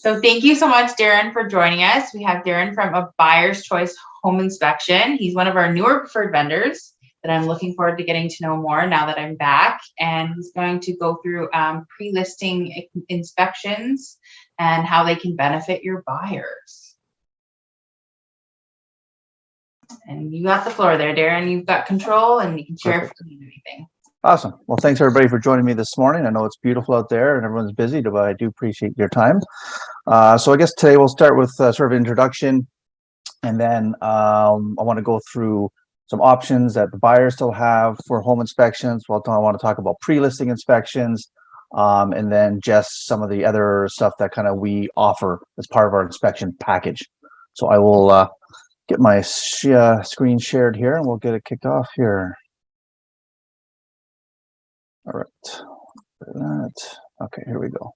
So thank you so much, Darin, for joining us. We have Darin from A Buyer's Choice Home Inspection. He's one of our newer preferred vendors that I'm looking forward to getting to know more now that I'm back. And he's going to go through pre-listing inspections and how they can benefit your buyers. And you got the floor there, Darin. You've got control and you can share if you need anything. Awesome. Well, thanks everybody for joining me this morning. I know it's beautiful out there and everyone's busy, but I do appreciate your time. So I guess today we'll start with sort of introduction, and then I want to go through some options that the buyers still have for home inspections. Well, I want to talk about pre-listing inspections, and then just some of the other stuff that kind of we offer as part of our inspection package. So I will get my screen shared here and we'll get it kicked off here. All right, okay, here we go.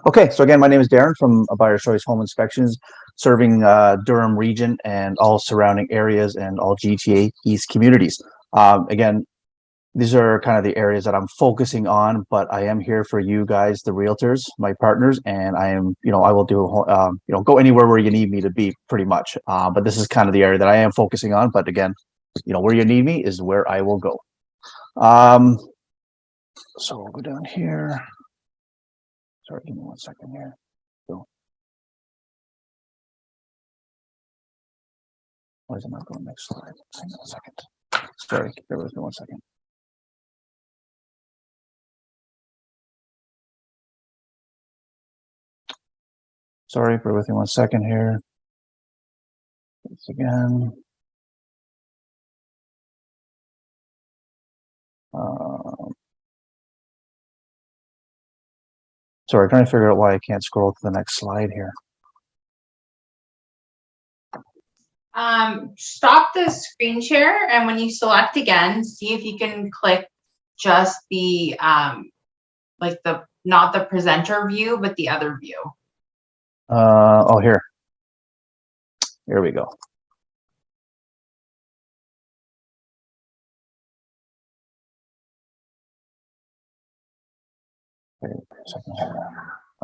Okay, so again, my name is Darin from A Buyer's Choice Home Inspections, serving Durham region and all surrounding areas and all GTA East communities. Again, these are kind of the areas that I'm focusing on, but I am here for you guys, the realtors, my partners, and I am, I will do, go anywhere where you need me to be, pretty much. But this is kind of the area that I am focusing on. But again, where you need me is where I will go. So we'll go down here. Sorry, give me 1 second here. So, why is it not going next slide? Hang on a second. Sorry, bear with me 1 second. Sorry, bear with me 1 second here. Once again. Sorry, trying to figure out why I can't scroll to the next slide here. Stop the screen share, and when you select again, see if you can click just the not the presenter view, but the other view. Oh, here we go.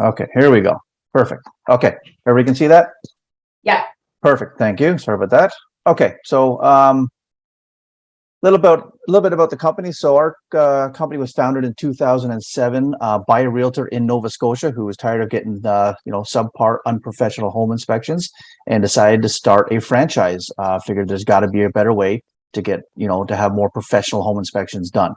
Okay, here we go. Perfect. Okay, everybody can see that? Yeah. Perfect. Thank you. Sorry about that. Okay, so little bit about the company. So our company was founded in 2007 by a realtor in Nova Scotia who was tired of getting subpar, unprofessional home inspections and decided to start a franchise. Figured there's got to be a better way to get to have more professional home inspections done.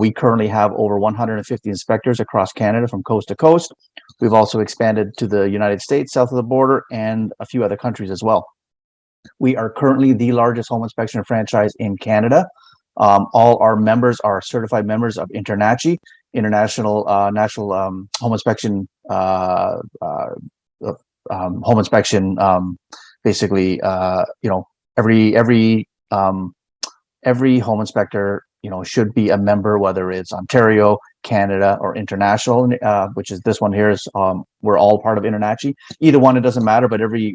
We currently have over 150 inspectors across Canada from coast to coast. We've also expanded to the United States, south of the border, and a few other countries as well. We are currently the largest home inspection franchise in Canada. All our members are certified members of INTERNACHI, International National Home Inspection Home Inspection. Basically, every home inspector should be a member, whether it's Ontario, Canada, or international, which is this one here is we're all part of INTERNACHI. Either one, it doesn't matter, but every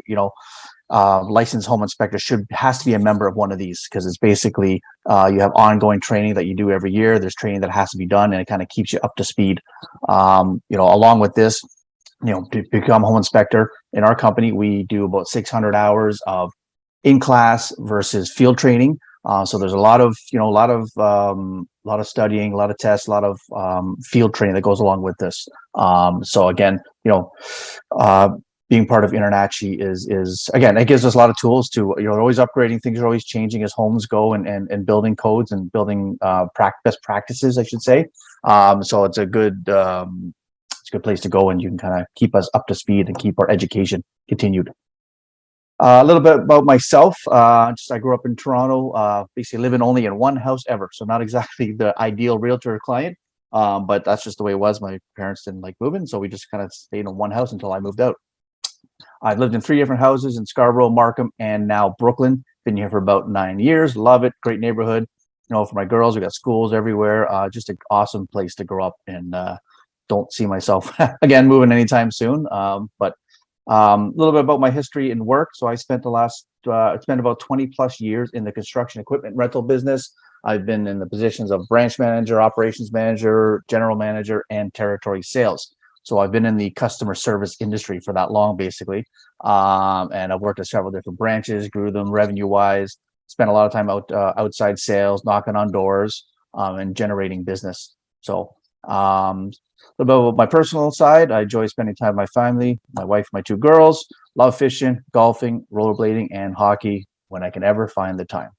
licensed home inspector has to be a member of one of these, because it's basically you have ongoing training that you do every year. There's training that has to be done, and it kind of keeps you up to speed. Along with this, to become home inspector in our company, we do about 600 hours of in-class versus field training. So there's a lot of studying, a lot of tests, a lot of field training that goes along with this. So again, being part of INTERNACHI is again, it gives us a lot of tools to, they're always upgrading, things are always changing as homes go, and building codes and building best practices, I should say. So it's a good place to go, and you can kind of keep us up to speed and keep our education continued. A little bit about myself. I grew up in Toronto, basically living only in one house ever. So not exactly the ideal realtor client, but that's just the way it was. My parents didn't like moving, so we just kind of stayed in one house until I moved out. I've lived in 3 different houses in Scarborough, Markham, and now Brooklyn. Been here for about 9 years. Love it. Great neighborhood. For my girls, we got schools everywhere. Just an awesome place to grow up, and don't see myself again moving anytime soon. But a little bit about my history and work. So I spent about 20 plus years in the construction equipment rental business. I've been in the positions of branch manager, operations manager, general manager, and territory sales. So I've been in the customer service industry for that long, basically. And I've worked at several different branches, grew them revenue wise, spent a lot of time outside sales, knocking on doors, and generating business. So, a little bit about my personal side. I enjoy spending time with my family, my wife, my two girls, love fishing, golfing, rollerblading, and hockey when I can ever find the time.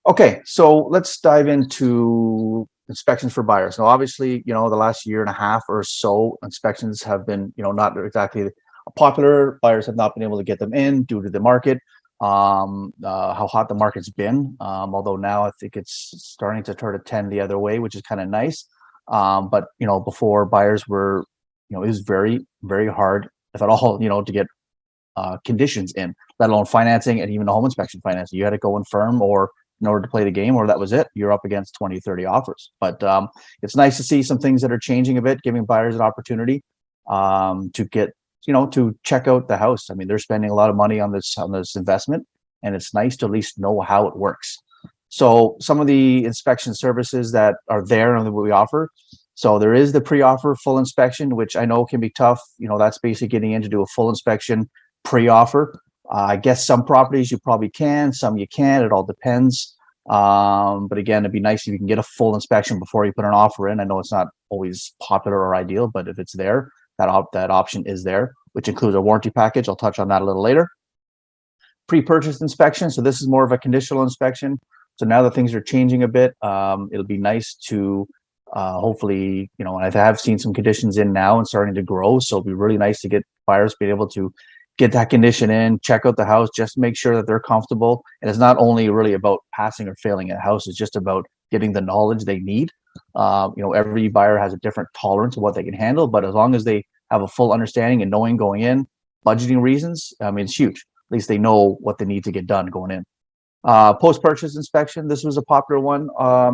Okay, so let's dive into inspections for buyers. Now, obviously, the last year and a half or so, inspections have been, not exactly popular. Buyers have not been able to get them in due to the market, how hot the market's been. Although now I think it's starting to turn a 10 the other way, which is kind of nice. But before, buyers were, it was very, very hard, if at all, to get conditions in, let alone financing and even the home inspection financing. You had to go in firm or in order to play the game, or that was it. You're up against 20, 30 offers. But it's nice to see some things that are changing a bit, giving buyers an opportunity to get, to check out the house. I mean, they're spending a lot of money on this investment, and it's nice to at least know how it works. So some of the inspection services that are there and what we offer. So there is the pre-offer full inspection, which I know can be tough. That's basically getting in to do a full inspection pre-offer. I guess some properties you probably can, some you can't. It all depends. But again, it'd be nice if you can get a full inspection before you put an offer in. I know it's not always popular or ideal, but if it's there, that option is there, which includes a warranty package. I'll touch on that a little later. Pre-purchase inspection. So this is more of a conditional inspection. So now that things are changing a bit, it'll be nice to hopefully, and I have seen some conditions in now and starting to grow. So it'll be really nice to get buyers being able to get that condition in, check out the house, just make sure that they're comfortable. And it's not only really about passing or failing a house, it's just about getting the knowledge they need. Every buyer has a different tolerance of what they can handle, but as long as they have a full understanding and knowing going in, budgeting reasons, I mean, it's huge. At least they know what they need to get done going in. Post-purchase inspection. This was a popular one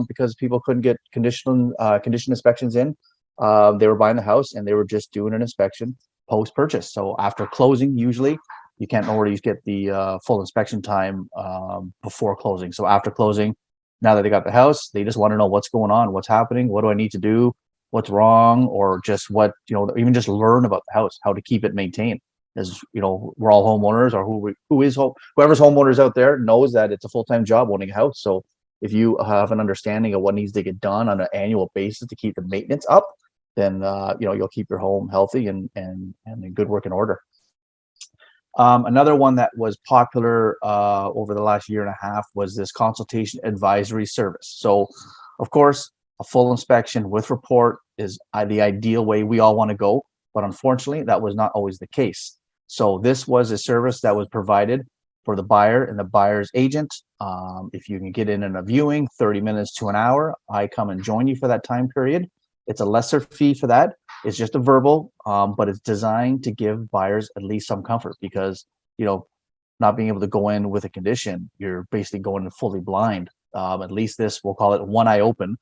because people couldn't get condition inspections in. They were buying the house and they were just doing an inspection post-purchase. So after closing, usually you can't already get the full inspection time before closing. So after closing, now that they got the house, they just want to know what's going on, what's happening, what do I need to do, what's wrong, or just what, even just learn about the house, how to keep it maintained. As we're all homeowners, or whoever's homeowners out there knows that it's a full-time job owning a house. So if you have an understanding of what needs to get done on an annual basis to keep the maintenance up, then you'll keep your home healthy and in good working order. Another one that was popular over the last year and a half was this consultation advisory service. So, of course, a full inspection with report is the ideal way we all want to go, but unfortunately, that was not always the case. So this was a service that was provided for the buyer and the buyer's agent. If you can get in a viewing, 30 minutes to an hour, I come and join you for that time period. It's a lesser fee for that. It's just a verbal, but it's designed to give buyers at least some comfort because, not being able to go in with a condition, you're basically going in fully blind. At least this, we'll call it one eye open,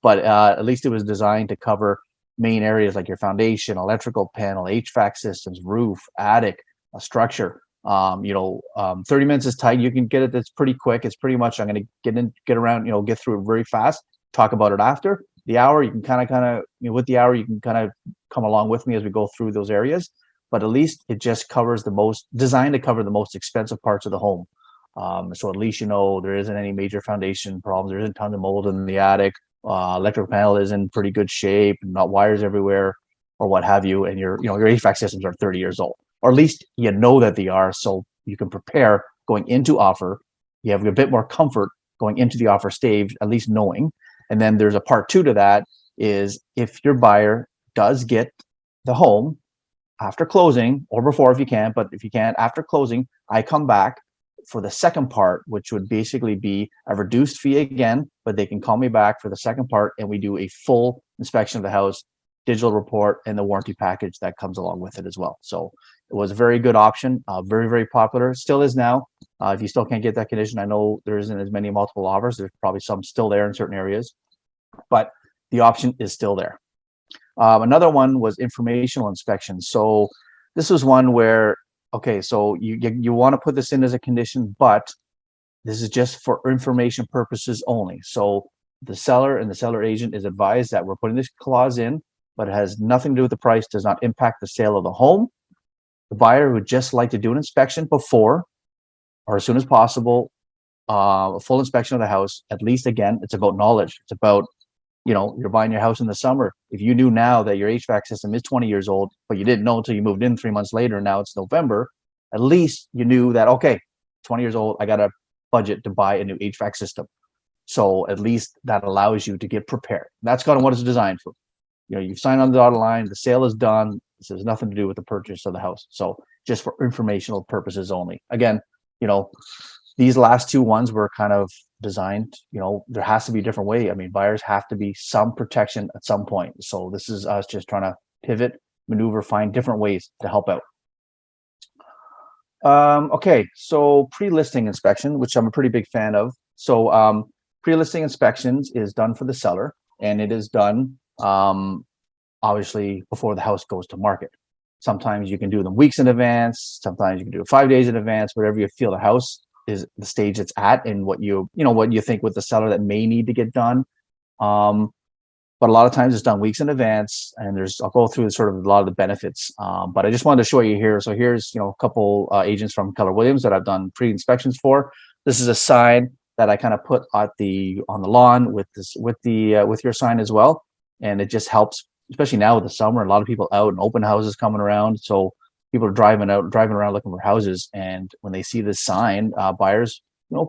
but at least it was designed to cover main areas like your foundation, electrical panel, HVAC systems, roof, attic, a structure. 30 minutes is tight. You can get it. It's pretty quick. It's pretty much, I'm going to get around, get through it very fast, talk about it after. The hour, you can kind of, with the hour, you can kind of come along with me as we go through those areas. But at least it just covers designed to cover the most expensive parts of the home. So at least, there isn't any major foundation problems. There isn't tons of mold in the attic. Electrical panel is in pretty good shape, not wires everywhere or what have you. And your HVAC systems are 30 years old, or at least that they are, so you can prepare going into offer. You have a bit more comfort going into the offer stage, at least knowing. And then there's a part two to that is if your buyer does get the home after closing or before, if you can, but if you can't, after closing, I come back for the second part, which would basically be a reduced fee again, but they can call me back for the second part and we do a full inspection of the house, digital report, and the warranty package that comes along with it as well. So it was a very good option, very, very popular. Still is now. If you still can't get that condition, I know there isn't as many multiple offers. There's probably some still there in certain areas, but the option is still there. Another one was informational inspection. So this was one where, okay, so you want to put this in as a condition, but this is just for information purposes only. So the seller and the seller agent is advised that we're putting this clause in but it has nothing to do with the price, does not impact the sale of the home. The buyer would just like to do an inspection before or as soon as possible, a full inspection of the house. At least, again, it's about knowledge. It's about, you're buying your house in the summer. If you knew now that your HVAC system is 20 years old, but you didn't know until you moved in 3 months later, and now it's November, at least you knew that, okay, 20 years old, I got a budget to buy a new HVAC system. So at least that allows you to get prepared. That's kind of what it's designed for. You've signed on the dotted line, the sale is done. This has nothing to do with the purchase of the house. So just for informational purposes only. Again, these last two ones were kind of designed, there has to be a different way. I mean, buyers have to be some protection at some point. So this is us just trying to pivot, maneuver, find different ways to help out. Okay, so pre-listing inspection, which I'm a pretty big fan of. So pre-listing inspections is done for the seller, and it is done obviously before the house goes to market. Sometimes you can do them weeks in advance. Sometimes you can do it 5 days in advance, whatever you feel the house is, the stage it's at, and what you think with the seller that may need to get done. But a lot of times it's done weeks in advance, and I'll go through sort of a lot of the benefits. But I just wanted to show you here. So here's, a couple agents from Keller Williams that I've done pre-inspections for. This is a sign that I kind of put on the lawn with your sign as well. And it just helps, especially now with the summer, a lot of people out and open houses coming around. So people are driving around looking for houses. And when they see this sign, buyers,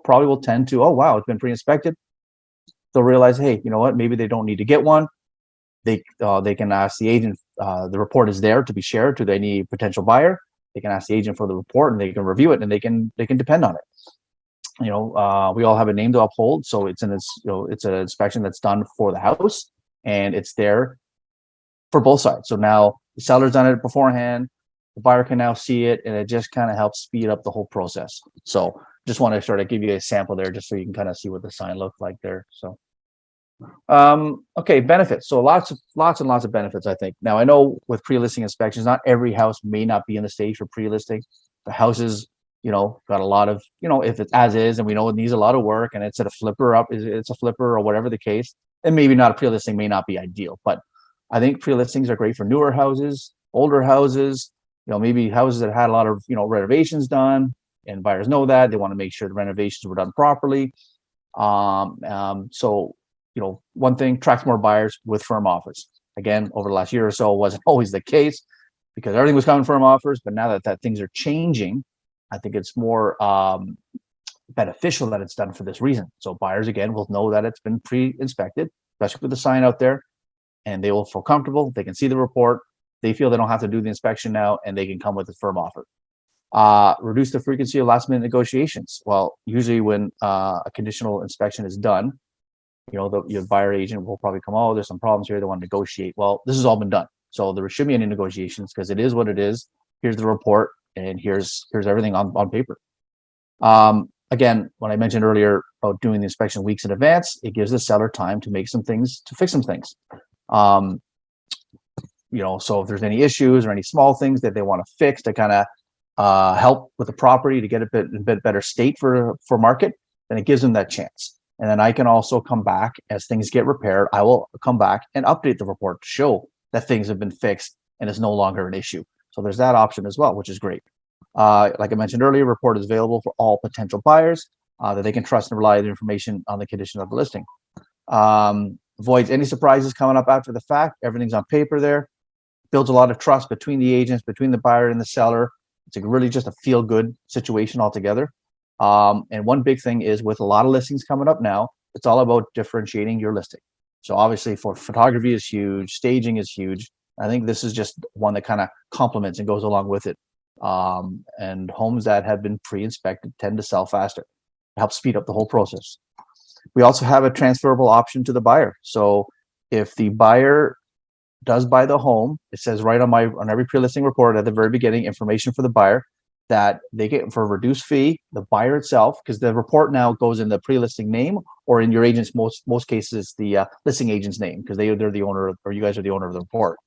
probably will tend to, oh, wow, it's been pre-inspected. They'll realize, hey, you know what? Maybe they don't need to get one. They can ask the agent. The report is there to be shared to any potential buyer. They can ask the agent for the report, and they can review it, and they can depend on it. We all have a name to uphold, so it's an inspection that's done for the house, and it's there for both sides. So now the seller's done it beforehand. The buyer can now see it, and it just kind of helps speed up the whole process. So just want to sort of give you a sample there, just so you can kind of see what the sign looked like there. So, okay, benefits. So lots and lots of benefits, I think. Now, I know with pre-listing inspections, not every house may not be in the stage for pre-listing. The houses, got a lot of, if it's as is, and we know it needs a lot of work, and it's at a flipper it's a flipper or whatever the case, and maybe not a pre-listing may not be ideal. But I think pre-listings are great for newer houses, older houses, maybe houses that had a lot of, renovations done, and buyers know that they want to make sure the renovations were done properly. So, one thing, attracts more buyers with firm offers. Again, over the last year or so, wasn't always the case because everything was coming firm offers. But now that things are changing, I think it's more beneficial that it's done for this reason. So buyers, again, will know that it's been pre-inspected, especially with the sign out there, and they will feel comfortable. They can see the report. They feel they don't have to do the inspection now, and they can come with a firm offer. Reduce the frequency of last-minute negotiations. Well, usually when a conditional inspection is done, your buyer agent will probably come, oh, there's some problems here, they want to negotiate. Well, this has all been done. So there shouldn't be any negotiations because it is what it is. Here's the report, and here's everything on paper. Again, when I mentioned earlier about doing the inspection weeks in advance, it gives the seller time to fix some things. So if there's any issues or any small things that they want to fix to kind of help with the property to get a bit better state for market, then it gives them that chance. And then I can also come back as things get repaired. I will come back and update the report to show that things have been fixed and it's no longer an issue. So there's that option as well, which is great. Like I mentioned earlier, report is available for all potential buyers that they can trust and rely on the information on the condition of the listing. Avoids any surprises coming up after the fact. Everything's on paper there. Builds a lot of trust between the agents, between the buyer and the seller. It's really just a feel-good situation altogether. And one big thing is with a lot of listings coming up now, it's all about differentiating your listing. So obviously for photography is huge, staging is huge. I think this is just one that kind of complements and goes along with it. And homes that have been pre-inspected tend to sell faster. It helps speed up the whole process. We also have a transferable option to the buyer. So if the buyer does buy the home, it says right on every pre-listing report at the very beginning, information for the buyer that they get for a reduced fee, the buyer itself, because the report now goes in the pre-listing name, or in your agent's most cases the listing agent's name, because they're the owner, or you guys are the owner of the report.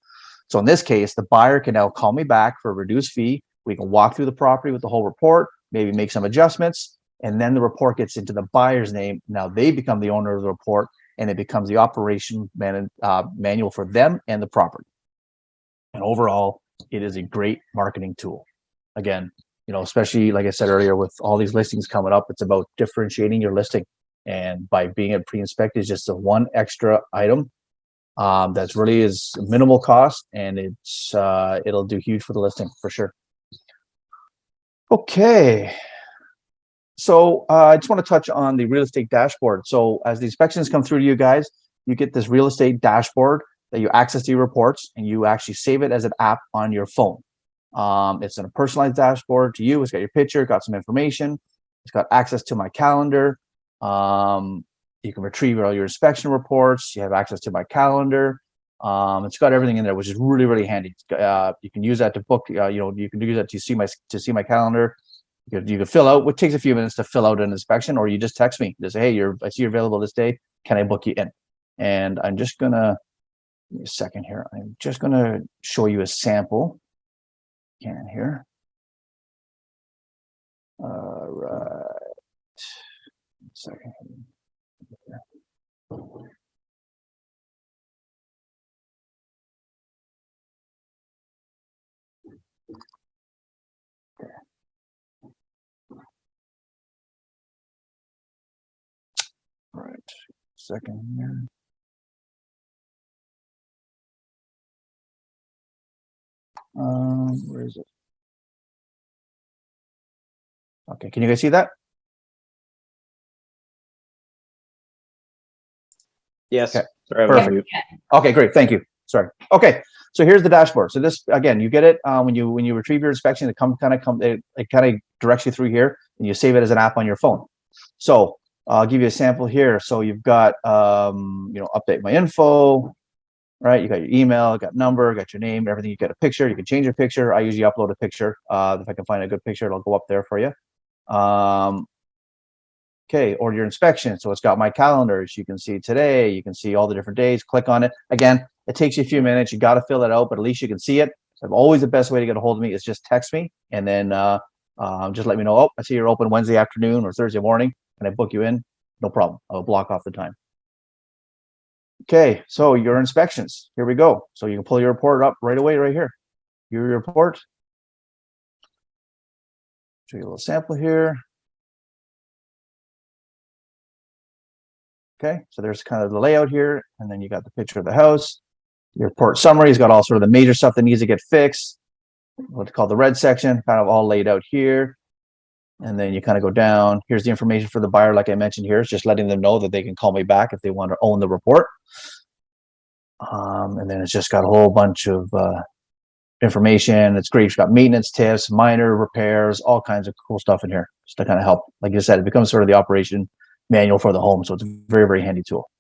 So in this case, the buyer can now call me back for a reduced fee. We can walk through the property with the whole report, maybe make some adjustments, and then the report gets into the buyer's name. Now they become the owner of the report, and it becomes the operation manual for them and the property. And overall, it is a great marketing tool. Again, you know, especially like I said earlier, with all these listings coming up, it's about differentiating your listing. And by being a pre-inspected is just a one extra item that's really is minimal cost, and it's it'll do huge for the listing for sure. Okay. So I just want to touch on the real estate dashboard. So as the inspections come through to you guys, you get this real estate dashboard that you access to your reports, and you actually save it as an app on your phone. It's in a personalized dashboard to you. It's got your picture, got some information. It's got access to my calendar. You can retrieve all your inspection reports. You have access to my calendar. It's got everything in there, which is really, really handy. You can use that to book. You know, you can use that to see my calendar. You can fill out. It takes a few minutes to fill out an inspection, or you just text me. Just say, hey, I see you're available this day. Can I book you in? And I'm just gonna give me a second here. I'm just gonna show you a sample. Can here. All right. Second. All right. Second here. Where is it? Okay, can you guys see that? Yes. Okay. Sorry, Perfect. Okay, great. Thank you. Sorry. Okay, so here's the dashboard. So this again, you get it when you retrieve your inspection. It kind of directs you through here, and you save it as an app on your phone. So I'll give you a sample here. So you've got you know, update my info, right? You got your email, got number, got your name, everything. You get a picture. You can change your picture. I usually upload a picture. If I can find a good picture, it'll go up there for you. Okay, or your inspection. So it's got my calendars. You can see today. You can see all the different days. Click on it. Again, it takes you a few minutes. You got to fill it out, but at least you can see it. So always the best way to get a hold of me is just text me, and then just let me know. Oh, I see you're open Wednesday afternoon or Thursday morning. Can I book you in? No problem. I'll block off the time. Okay, so your inspections. Here we go. So you can pull your report up right away, right here. Your report. Show you a little sample here. Okay, so there's kind of the layout here, and then you got the picture of the house. Your report summary has got all sort of the major stuff that needs to get fixed. What's called the red section, kind of all laid out here. And then you kind of go down. Here's the information for the buyer, like I mentioned here. It's just letting them know that they can call me back if they want to own the report. And then it's just got a whole bunch of information. It's great. It's got maintenance tips, minor repairs, all kinds of cool stuff in here just to kind of help. Like you said, it becomes sort of the operation manual for the home. So it's a very, very handy tool.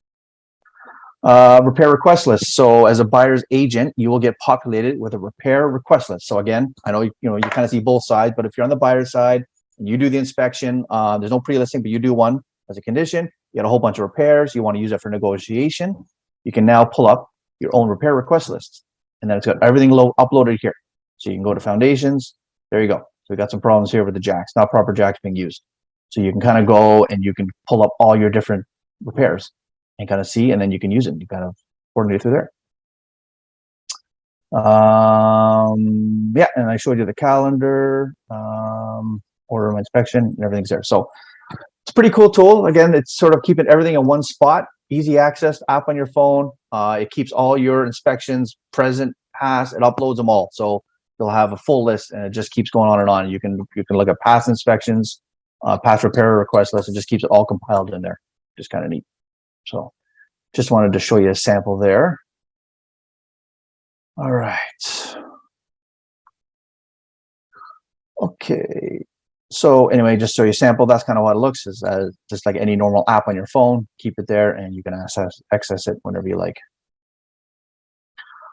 Repair request list. So as a buyer's agent, you will get populated with a repair request list. So again, I know, you kind of see both sides, but if you're on the buyer's side and you do the inspection, there's no pre-listing, but you do one as a condition, you got a whole bunch of repairs, you want to use it for negotiation, you can now pull up your own repair request list. And then it's got everything uploaded here. So you can go to foundations. There you go. So we got some problems here with the jacks, not proper jacks being used. So you can kind of go and you can pull up all your different repairs and kind of see, and then you can use it. You kind of coordinate through there. Yeah, and I showed you the calendar, order my inspection, and everything's there. So it's a pretty cool tool. Again, it's sort of keeping everything in one spot, easy access app on your phone. It keeps all your inspections present, past, it uploads them all. So you'll have a full list, and it just keeps going on and on. You can look at past inspections, past repair request list. It just keeps it all compiled in there. Just kind of neat. So just wanted to show you a sample there. All right. Okay. So anyway, just show you a sample. That's kind of what it looks is just like any normal app on your phone. Keep it there, and you can access it whenever you like.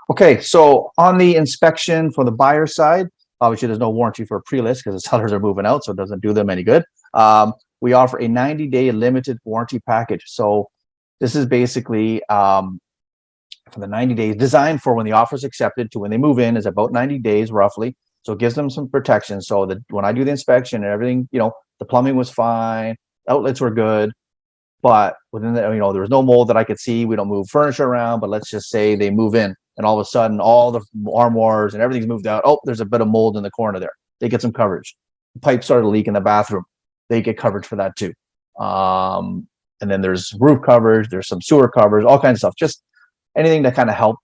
Okay, so on the inspection for the buyer side, obviously there's no warranty for a pre-list because the sellers are moving out, so it doesn't do them any good. We offer a 90-day limited warranty package. So this is basically for the 90 days, designed for when the offer is accepted to when they move in, is about 90 days roughly. So it gives them some protection. So that when I do the inspection and everything, the plumbing was fine, outlets were good, but within the, there was no mold that I could see. We don't move furniture around, but let's just say they move in and all of a sudden all the armoires and everything's moved out. Oh, there's a bit of mold in the corner there. They get some coverage. The pipe started to leak in the bathroom. They get coverage for that too. And then there's roof coverage, there's some sewer covers, all kinds of stuff. Just anything to kind of help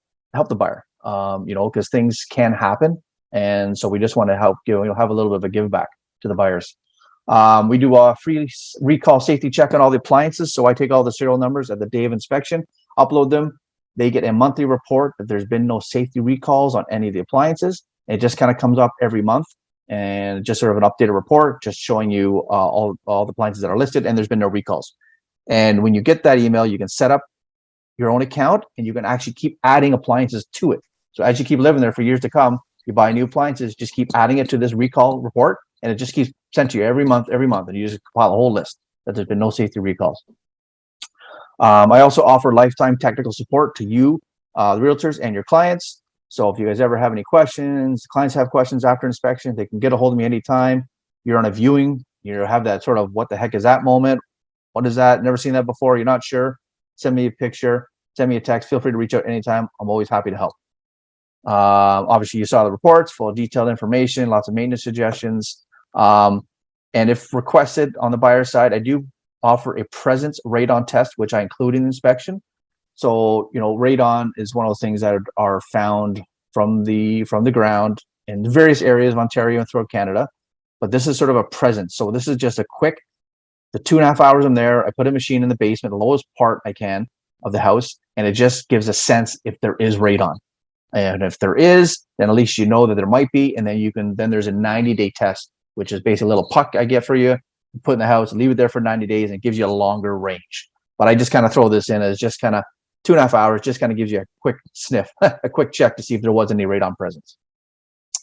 the buyer. Because things can happen. And so we just want to help have a little bit of a give back to the buyers. We do a free recall safety check on all the appliances. So I take all the serial numbers at the day of inspection, upload them. They get a monthly report that there's been no safety recalls on any of the appliances. It just kind of comes up every month, and just sort of an updated report, just showing you all the appliances that are listed, and there's been no recalls. And when you get that email, you can set up your own account, and you can actually keep adding appliances to it. So as you keep living there for years to come, you buy new appliances, just keep adding it to this recall report, and it just keeps sent to you every month, and you just compile a whole list that there's been no safety recalls. I also offer lifetime technical support to you, the realtors, and your clients. So if you guys ever have any questions, clients have questions after inspection, they can get a hold of me anytime. You're on a viewing, you have that sort of what the heck is that moment? What is that? Never seen that before. You're not sure. Send me a picture, send me a text. Feel free to reach out anytime. I'm always happy to help. Obviously, you saw the reports, full of detailed information, lots of maintenance suggestions. And if requested on the buyer side, I do offer a presence radon test, which I include in the inspection. So, radon is one of those things that are found from the ground in various areas of Ontario and throughout Canada. But this is sort of a presence. So this is just a quick, the 2.5 hours I'm there, I put a machine in the basement, the lowest part I can of the house, and it just gives a sense if there is radon. And if there is, then at least you know that there might be, and then there's a 90-day test, which is basically a little puck I get for you, put in the house, leave it there for 90 days, and it gives you a longer range. But I just kind of throw this in as just kind of 2.5 hours, just kind of gives you a quick sniff, a quick check to see if there was any radon presence.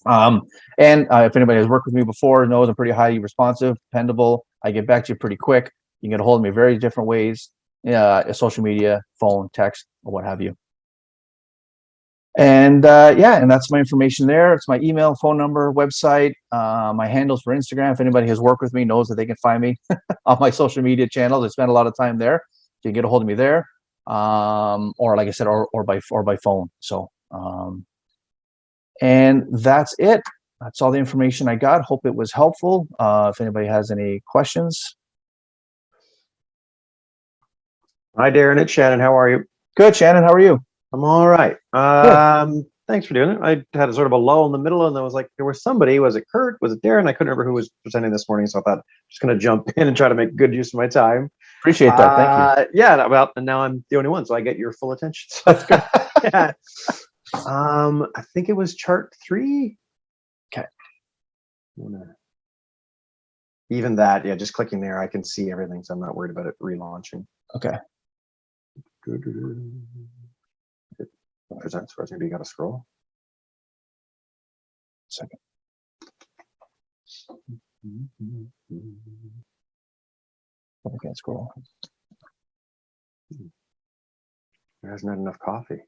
If anybody has worked with me before, knows I'm pretty highly responsive, dependable. I get back to you pretty quick. You can get a hold of me very different ways, social media, phone, text, or what have you. And and that's my information there. It's my email, phone number, website, my handles for Instagram. If anybody has worked with me knows that they can find me on my social media channels. I spend a lot of time there. You can get a hold of me there, or like I said, or by phone. So, and that's it. That's all the information I got. Hope it was helpful. If anybody has any questions. Hi, Darin. It's Shannon. How are you? Good, Shannon. How are you? I'm all right. Thanks for doing it. I had a sort of a lull in the middle, and there was somebody. Was it Kurt? Was it Darin? I couldn't remember who was presenting this morning, so I thought I'm just going to jump in and try to make good use of my time. Appreciate that. Thank you. Yeah. Well, and now I'm the only one, so I get your full attention. So that's good. Yeah. I think it was chart 3. Okay. Even that, yeah, just clicking there, I can see everything, so I'm not worried about it relaunching. Okay. It presents for us. Maybe you got to scroll. Second. I can't scroll. There hasn't had enough coffee.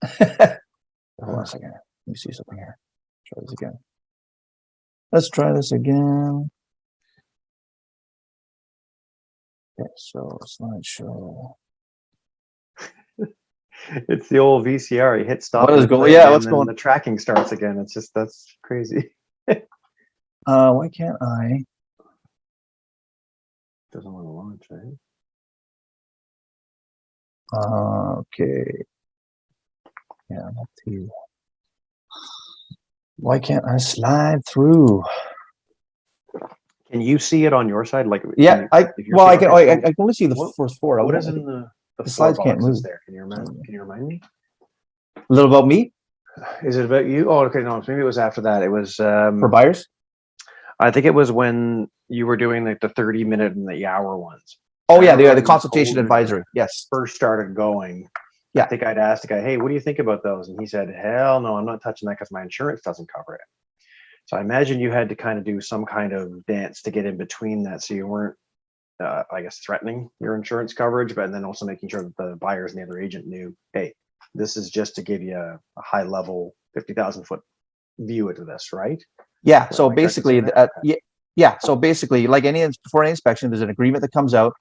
Hold on a second. Let me see something here. Try this again. Let's try this again. Okay, so slideshow. It's the old VCR. You hit stop. What is going? Yeah, what's going? The tracking starts again. It's just, that's crazy. Why can't I? Doesn't want to launch, right? Okay. Yeah, not too. Why can't I slide through? Can you see it on your side? Like, yeah, I can only see the first 4. What is in the slides can't move there? Can you remind me? A little about me? Is it about you? Oh, okay. No, maybe it was after that. It was for buyers. I think it was when you were doing like the 30-minute and the hour ones. Oh yeah, the consultation advisory. Yes, first started going. Yeah, I think I'd asked the guy, "Hey, what do you think about those?" And he said, "Hell no, I'm not touching that because my insurance doesn't cover it." So I imagine you had to kind of do some kind of dance to get in between that, so you weren't, I guess, threatening your insurance coverage, but then also making sure that the buyers and the other agent knew, hey, this is just to give you a high level 50,000 foot view into this, right? Yeah. So basically, So basically, like before any inspection, there's an agreement that comes out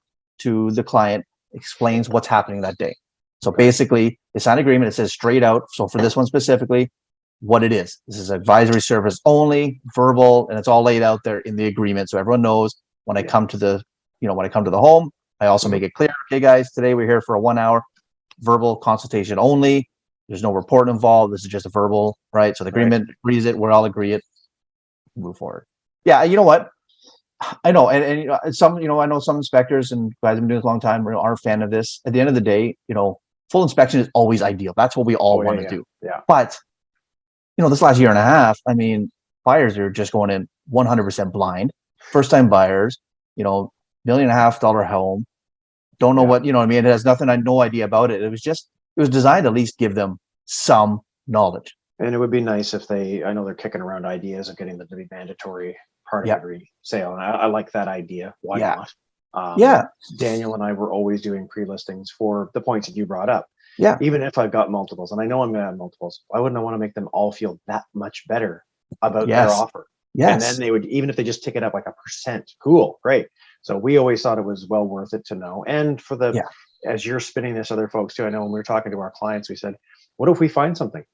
to the client, explains what's happening that day. So basically, they sign an agreement. It says straight out. So for this one specifically, what it is. This is advisory service only, verbal, and it's all laid out there in the agreement. So everyone knows when I come to the, when I come to the home, I also make it clear, okay, guys, today we're here for a 1 hour verbal consultation only. There's no report involved. This is just a verbal, right? So the agreement agrees it. We're all agree it. Move forward. Yeah, you know what? I know, and some, I know some inspectors and guys have been doing this a long time are a fan of this. At the end of the day, full inspection is always ideal. That's what we all want to do. Yeah. But this last year and a half, I mean, buyers are just going in 100% blind. First time buyers, $1.5 million home. Don't know what, I mean? It has nothing, I had no idea about it. It was designed to at least give them some knowledge. And it would be nice if I know they're kicking around ideas of getting them to be mandatory part of every sale. And I like that idea. Why not? Daniel and I were always doing pre-listings for the points that you brought up. Yeah. Even if I've got multiples, and I know I'm going to have multiples, why wouldn't I want to make them all feel that much better about their offer? Yes. And then they would, even if they just tick it up like 1%, cool, great. So we always thought it was well worth it to know. And for as you're spinning this, other folks too, I know when we were talking to our clients, we said, what if we find something?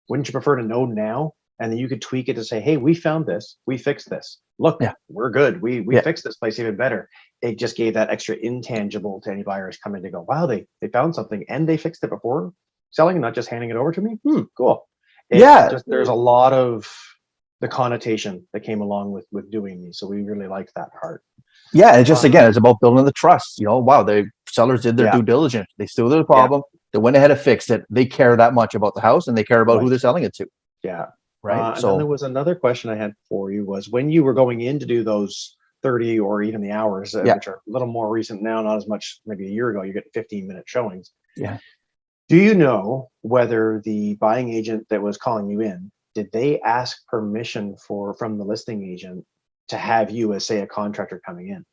Wouldn't you prefer to know now? And then you could tweak it to say, hey, we found this, we fixed this. Look, we're good. We fixed this place even better. It just gave that extra intangible to any buyers coming to go, wow, they found something and they fixed it before selling, not just handing it over to me. Cool. There's a lot of the connotation that came along with doing these. So we really liked that part. Yeah, it's just again, it's about building the trust. Wow, the sellers did their due diligence. They saw the problem. They went ahead and fixed it. They care that much about the house, and they care about who they're selling it to. Yeah, right. So and then there was another question I had for you was when you were going in to do those 30 or even the hours, which are a little more recent now, not as much. Maybe a year ago, you get 15-minute showings. Yeah. Do you know whether the buying agent that was calling you in, did they ask permission from the listing agent to have you as, say, a contractor coming in?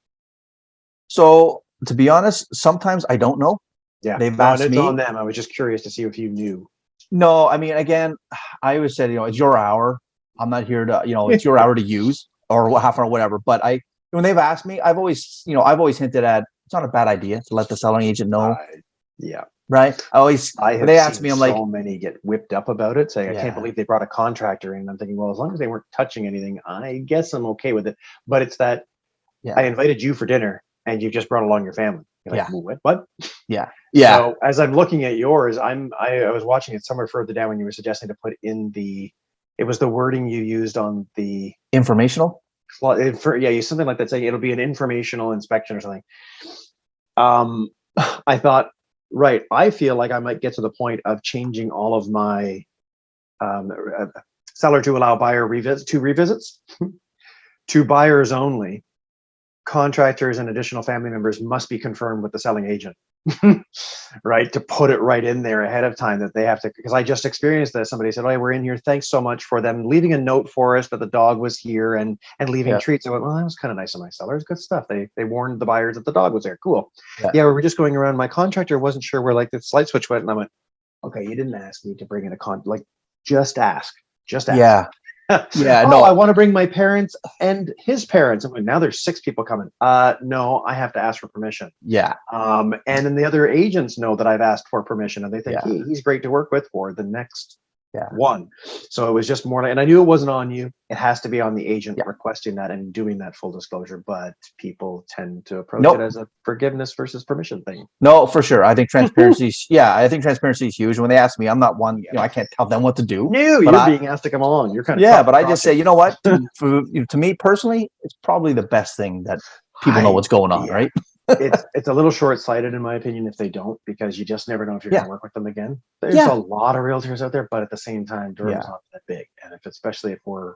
So to be honest, sometimes I don't know. Yeah, they've asked it's me. on them. I was just curious to see if you knew. No, I mean, again, I always said, it's your hour. I'm not here to, it's your hour to use or half an hour, whatever. But when they've asked me, I've always hinted at it's not a bad idea to let the selling agent know. Right. They ask me, I'm like, so many get whipped up about it, saying, I can't believe they brought a contractor in. I'm thinking, well, as long as they weren't touching anything, I guess I'm okay with it. But it's that I invited you for dinner and you just brought along your family. You're like, what? Yeah. So as I'm looking at yours, I was watching it somewhere further down when you were suggesting to put in it was the wording you used on the informational. You something like that, saying it'll be an informational inspection or something. I thought, right, I feel like I might get to the point of changing all of my seller to allow buyer revisits to buyers only. Contractors and additional family members must be confirmed with the selling agent, right? To put it right in there ahead of time that they have to, because I just experienced this. Somebody said, "Oh, we're in here. Thanks so much for them leaving a note for us that the dog was here and leaving treats." I went, "Well, that was kind of nice of my sellers. Good stuff. They warned the buyers that the dog was there. Cool. Yeah, we were just going around. My contractor wasn't sure where like the light switch went." And I went, "Okay, you didn't ask me to bring in just ask. Just ask." Yeah. Yeah, no, I want to bring my parents and his parents. I'm like, now there's 6 people coming. No, I have to ask for permission. Yeah. And then the other agents know that I've asked for permission, and they think he's great to work with for the next one. So it was just more, and I knew it wasn't on you. It has to be on the agent requesting that and doing that full disclosure. But people tend to approach it as a forgiveness versus permission thing. No, for sure. I think transparency. I think transparency is huge. When they ask me, I'm not one. I can't tell them what to do. No, you're being asked to come along. You're kind of but I just say, you know what? To me personally, it's probably the best thing that people know what's going on, right? It's a little short-sighted in my opinion if they don't, because you just never know if you're going to work with them again. There's a lot of realtors out there, but at the same time, Durham's not that big, and especially if we're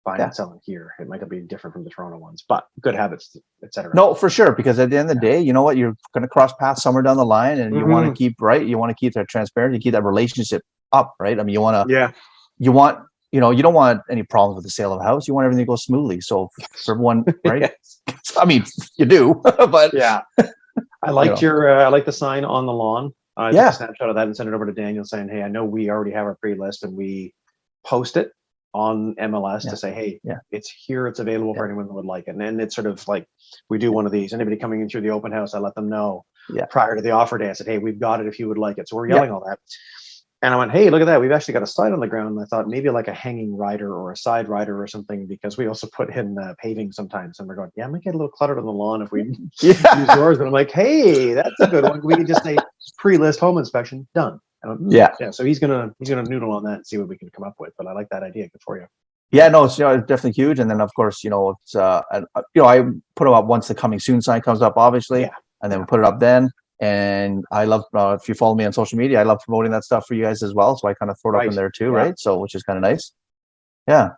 buying and selling here, it might be different from the Toronto ones, but good habits, etc. No, for sure, because at the end of the day, you know what, you're going to cross paths somewhere down the line, and you want to keep you want to keep that transparency, keep that relationship up, right? I mean, you want to, you don't want any problems with the sale of a house. You want everything to go smoothly. So for everyone, right? I mean, you do, but I liked I like the sign on the lawn. I took a snapshot of that and sent it over to Daniel saying, "Hey, I know we already have our pre-list and we post it on MLS Yeah. to say, hey, Yeah. it's here, it's available for anyone that would like it. And then it's sort of like, we do one of these. Anybody coming in through the open house, I let them know prior to the offer day. I said, hey, we've got it if you would like it. So we're yelling all that. And I went, hey, look at that. We've actually got a sign on the ground. And I thought maybe like a hanging rider or a side rider or something, because we also put in paving sometimes. And we're going, yeah, it might get a little cluttered on the lawn if we use yours. But I'm like, hey, that's a good one. We can just say pre-list home inspection done. Yeah. So he's gonna noodle on that and see what we can come up with. But I like that idea. Good for you. Yeah, no, it's, it's definitely huge. And then of course, it's I put them up once the coming soon sign comes up, obviously, and then we put it up then. And I love, if you follow me on social media, I love promoting that stuff for you guys as well. So I kind of throw it up in there too, right? So, which is kind of nice. Yeah.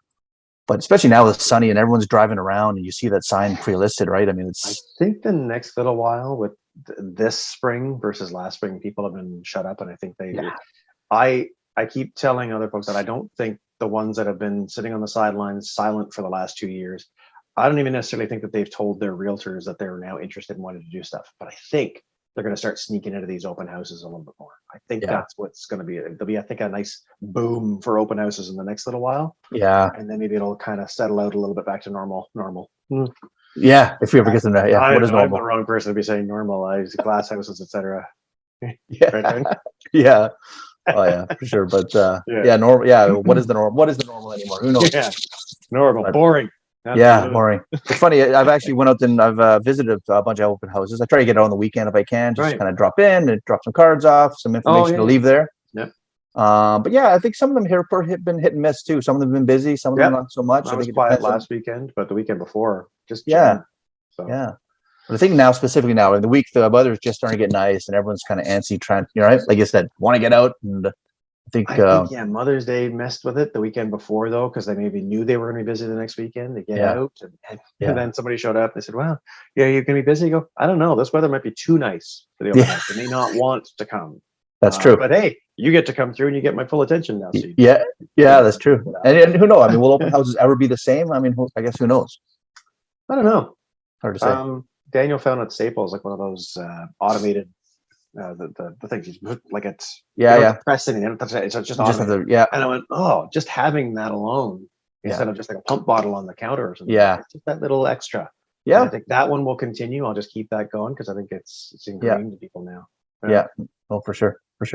But especially now it's sunny and everyone's driving around and you see that sign pre-listed, right? I mean, I think the next little while with this spring versus last spring, people have been shut up. And I think I keep telling other folks that I don't think the ones that have been sitting on the sidelines silent for the last 2 years, I don't even necessarily think that they've told their realtors that they're now interested in wanting to do stuff. But I think they're going to start sneaking into these open houses a little bit more. I think that's what's going to be. There'll be, I think, a nice boom for open houses in the next little while. Yeah. And then maybe it'll kind of settle out a little bit back to normal. Yeah. If we ever get to that. Yeah. What is normal? I'm the wrong person to be saying normalized glass houses, etc. Yeah. Right? Yeah. Oh yeah, for sure. But normal. Yeah. What is the normal? What is the normal anymore? Who knows? Yeah. Normal. But, boring. Yeah, boring. It's funny. I've actually went out and I've visited a bunch of open houses. I try to get out on the weekend if I can, just kind of drop in and drop some cards off, some information to leave there. Yeah. But yeah, I think some of them here have been hit and miss too. Some of them have been busy, some of them not so much. I was quiet last weekend, but the weekend before, just yeah. But I think now, specifically now, in the week, the weather's just starting to get nice and everyone's kind of antsy, trying, right? Like you said, want to get out. And I think Mother's Day messed with it the weekend before, though, because they maybe knew they were going to be busy the next weekend to get out. And then somebody showed up. They said, well, you're going to be busy? You go, I don't know. This weather might be too nice for the open house. They may not want to come. That's true. But hey, you get to come through and you get my full attention now. So that's true. And who knows? I mean, will open houses ever be the same? I mean, I guess who knows? I don't know. Hard to say. Daniel found at Staples like one of those automated the things like it's pressing and it's just automated. And I went, just having that alone instead of just like a pump bottle on the counter or something. It's just that little extra. And I think that one will continue. I'll just keep that going because I think it's ingrained to people now. Oh, for sure. Those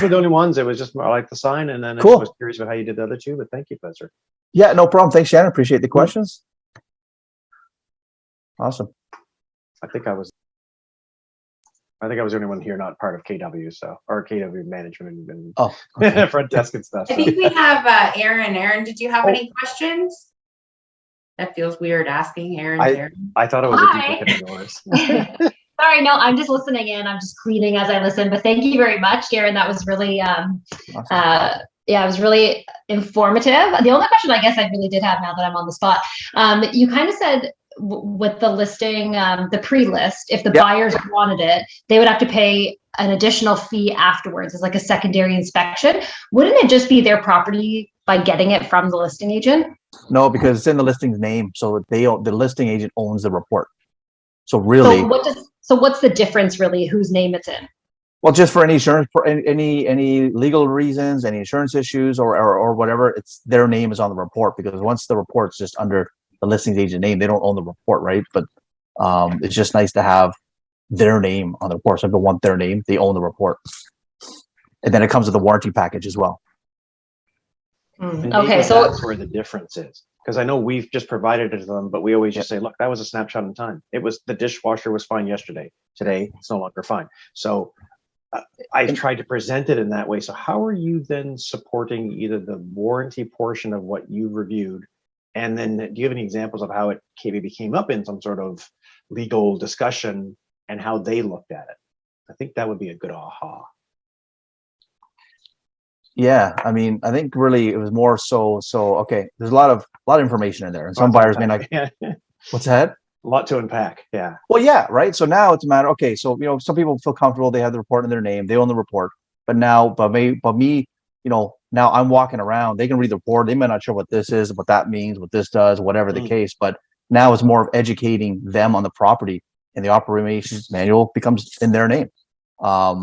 were the only ones. It was just more like the sign, and then I was curious about how you did the other two. But thank you, Professor. Yeah, no problem. Thanks, Shannon. Appreciate the questions. Awesome. I think I was the only one here not part of KW, or KW management and front desk and stuff. I think we have Aaron. Aaron, did you have any questions? That feels weird asking Aaron. I thought it was a duplicate of yours. Sorry, no, I'm just listening in. I'm just cleaning as I listen. But thank you very much, Darin. That was really, awesome. It was really informative. The only question I guess I really did have now that I'm on the spot, you kind of said with the listing, the pre-list, if the buyers wanted it, they would have to pay an additional fee afterwards as like a secondary inspection. Wouldn't it just be their property by getting it from the listing agent? No, because it's in the listing's name. So the listing agent owns the report. So really, so what's the difference really whose name it's in? Well, just for any insurance, for any legal reasons, any insurance issues or whatever, it's their name is on the report, because once the report's just under the listings agent name, they don't own the report, right? But it's just nice to have their name on the report. So if they want their name, they own the report. And then it comes with the warranty package as well. Okay, so that's where the difference is. Because I know we've just provided it to them, but we always just say, look, that was a snapshot in time. It was, the dishwasher was fine yesterday. Today, it's no longer fine. So I've tried to present it in that way. So how are you then supporting either the warranty portion of what you've reviewed? And then do you have any examples of how it maybe came up in some sort of legal discussion and how they looked at it? I think that would be a good aha. Yeah, I mean, I think really it was more so okay, there's a lot of information in there, and some buyers may not. What's that? A lot to unpack. Yeah. Well, yeah, right. So now it's a matter. Okay, so some people feel comfortable. They have the report in their name. They own the report. But me, now I'm walking around. They can read the report. They may not sure what this is, what that means, what this does, whatever the case. But now it's more of educating them on the property, and the operations manual becomes in their name.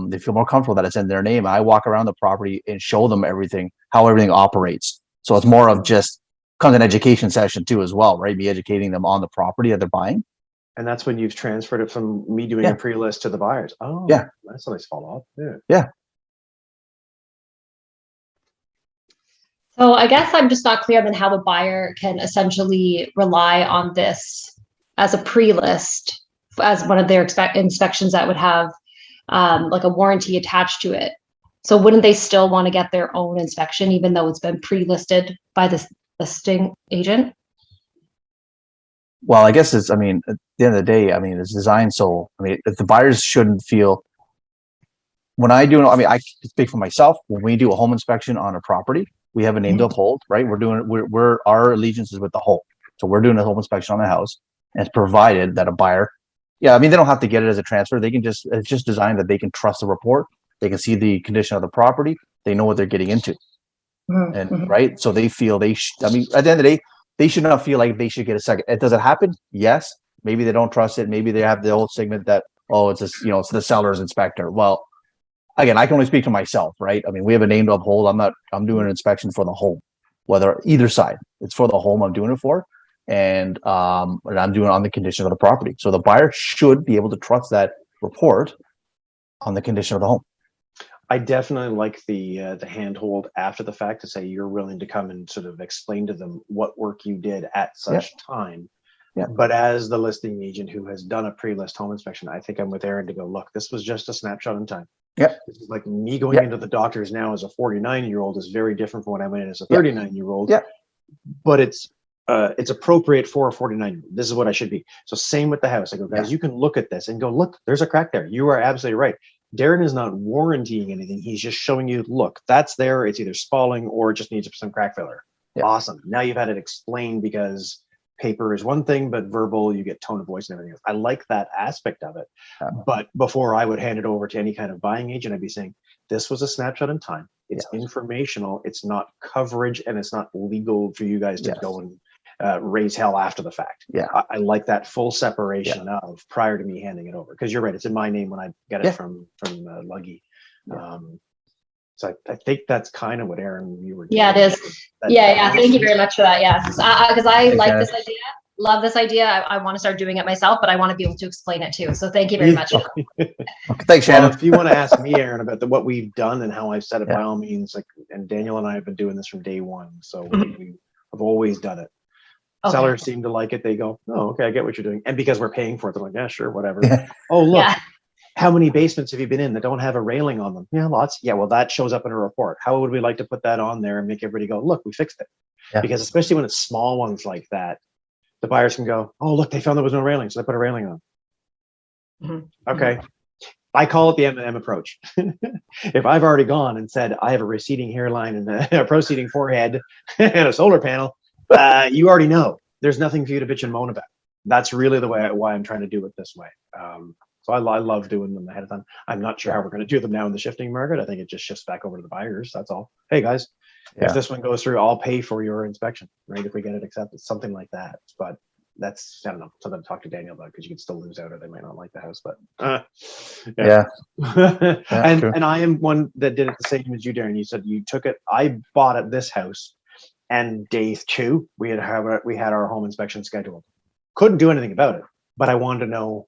They feel more comfortable that it's in their name. I walk around the property and show them everything, how everything operates. So it's more of just kind of an education session too, as well, right? Be educating them on the property that they're buying. And that's when you've transferred it from me doing Yeah. a pre-list to the buyers. Oh, Yeah. That's a nice follow-up. Yeah. Yeah. So I guess I'm just not clear on how the buyer can essentially rely on this as a pre-list as one of their inspections that would have like a warranty attached to it. So wouldn't they still want to get their own inspection even though it's been pre-listed by the listing agent? Well, I guess it's, I mean, at the end of the day, I mean, it's designed so, I mean, if the buyers shouldn't feel, when I do, I mean, I can speak for myself, when we do a home inspection on a property, we have a name to uphold, right? We're our allegiance is with the home. So we're doing a home inspection on the house, and it's provided that a buyer, yeah, I mean, they don't have to get it as a transfer. They can just, it's just designed that they can trust the report. They can see the condition of the property. They know what they're getting into. And right. So they feel I mean, at the end of the day, they should not feel like they should get a second. Does it happen? Yes. Maybe they don't trust it. Maybe they have the old segment that, oh, it's just, it's the seller's inspector. Well, again, I can only speak to myself, right? I mean, we have a name to uphold. I'm doing an inspection for the home, whether either side, it's for the home I'm doing it for. And I'm doing it on the condition of the property. So the buyer should be able to trust that report on the condition of the home. I definitely like the handhold after the fact to say you're willing to come and sort of explain to them what work you did at such time. Yeah. But as the listing agent who has done a pre-list home inspection, I think I'm with Aaron to go, look, this was just a snapshot in time. Yeah. This is like me going into the doctor's now as a 49-year-old is very different from when I went in as a 39-year-old. Yeah. But it's appropriate for a 49-year-old. This is what I should be. So same with the house. I go, guys, you can look at this and go, look, there's a crack there. You are absolutely right. Darin is not warrantying anything. He's just showing you, look, that's there. It's either spalling or it just needs some crack filler. Yeah. Awesome. Now you've had it explained because paper is one thing, but verbal, you get tone of voice and everything else. I like that aspect of it. But before I would hand it over to any kind of buying agent, I'd be saying, this was a snapshot in time. It's informational. It's not coverage, and it's not legal for you guys to go and raise hell after the fact. Yeah, I like that full separation of prior to me handing it over, because you're right, it's in my name when I get it from Luggy. So I think that's kind of what Aaron, you were doing. Yeah, it is. Thank you very much for that. Yeah, because I like this idea. Love this idea. I want to start doing it myself, but I want to be able to explain it too. So thank you very much. Okay, thanks, Shannon. Well, if you want to ask me, Aaron, about what we've done and how I've said it, by all means, and Daniel and I have been doing this from day one. So we have always done it. Okay. Sellers seem to like it. They go, oh, okay, I get what you're doing. And because we're paying for it, they're like, yeah, sure, whatever. Oh, look, how many basements have you been in that don't have a railing on them? Yeah, lots. Yeah, well, that shows up in a report. How would we like to put that on there and make everybody go, look, we fixed it? Yeah. Because especially when it's small ones like that, the buyers can go, oh, look, they found there was no railing, so they put a railing on. Okay. I call it the M&M approach. If I've already gone and said, I have a receding hairline and a proceeding forehead and a solar panel, you already know there's nothing for you to bitch and moan about. That's really the way why I'm trying to do it this way. So I love doing them ahead of time. I'm not sure how we're going to do them now in the shifting market. I think it just shifts back over to the buyers. That's all. Hey guys, if this one goes through, I'll pay for your inspection, right? If we get it accepted, something like that. But that's, I don't know, something to talk to Daniel about, because you could still lose out or they might not like the house. But and I am one that did it the same as you, Darin. You said you took it. I bought at this house. And day 2, we had our home inspection scheduled. Couldn't do anything about it, but I wanted to know,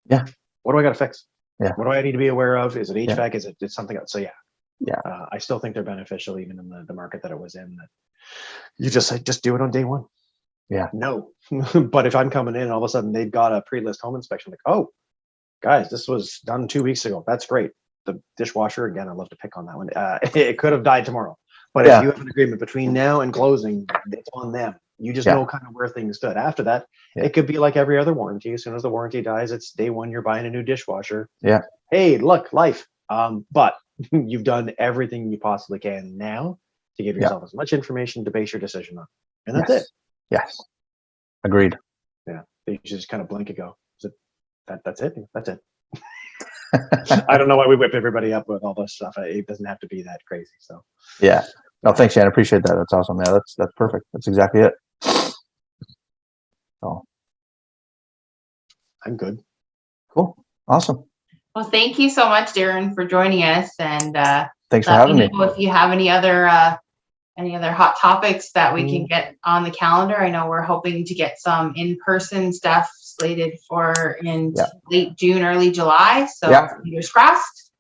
what do I got to fix? What do I need to be aware of? Is it HVAC? Is it something else? So I still think they're beneficial, even in the market that it was in. That you just do it on day 1. Yeah. No, but if I'm coming in and all of a sudden they've got a pre-list home inspection, like, oh, guys, this was done 2 weeks ago. That's great. The dishwasher, again, I love to pick on that one. It could have died tomorrow. But if you have an agreement between now and closing, it's on them. You just know kind of where things stood. After that, it could be like every other warranty. As soon as the warranty dies, it's day 1, you're buying a new dishwasher. Yeah. Hey, look, life. But you've done everything you possibly can now to give yourself as much information to base your decision on. And that's it. Yes. Agreed. Yeah. You just kind of blink and go, that's it? That's it. I don't know why we whip everybody up with all this stuff. It doesn't have to be that crazy. So no, thanks, Shannon. I appreciate that. That's awesome. Yeah, that's perfect. That's exactly it. So I'm good. Cool. Awesome. Well, thank you so much, Darin, for joining us. And Thanks for let having me. know if you have any other hot topics that we can get on the calendar. I know we're hoping to get some in-person stuff slated for in late June, early July. So fingers crossed.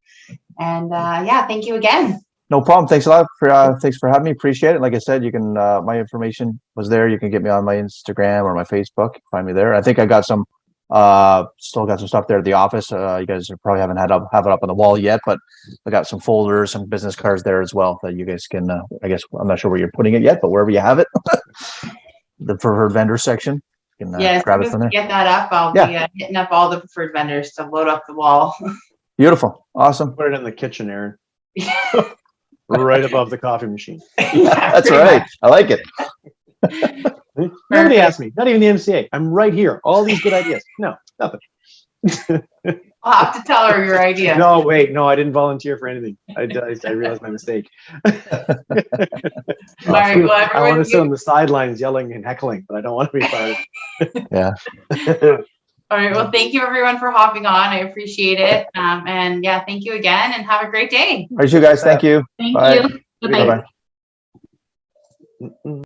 And thank you again. No problem. Thanks a lot for thanks for having me. Appreciate it. Like I said, you can my information was there. You can get me on my Instagram or my Facebook. Find me there. I think I got some still got some stuff there at the office. You guys probably haven't have it up on the wall yet, but I got some folders, some business cards there as well that you guys can I guess I'm not sure where you're putting it yet, but wherever you have it, the preferred vendor section. You can grab it from there. Get that up. I'll be hitting up all the preferred vendors to load up the wall. Beautiful. Awesome. Put it in the kitchen, Aaron. Right above the coffee machine. That's right. I like it. Nobody asked me, not even the MCA. I'm right here. All these good ideas. No, nothing. I'll have to tell her your idea. No, wait, no, I didn't volunteer for anything. I realized my mistake. All right, well, I want to sit on the sidelines yelling and heckling, but I don't want to be fired. Yeah. All right, well, thank you everyone for hopping on. I appreciate it. And thank you again and have a great day. All right, you guys. Thank you. Thank Bye. you. Bye-bye. Bye-bye.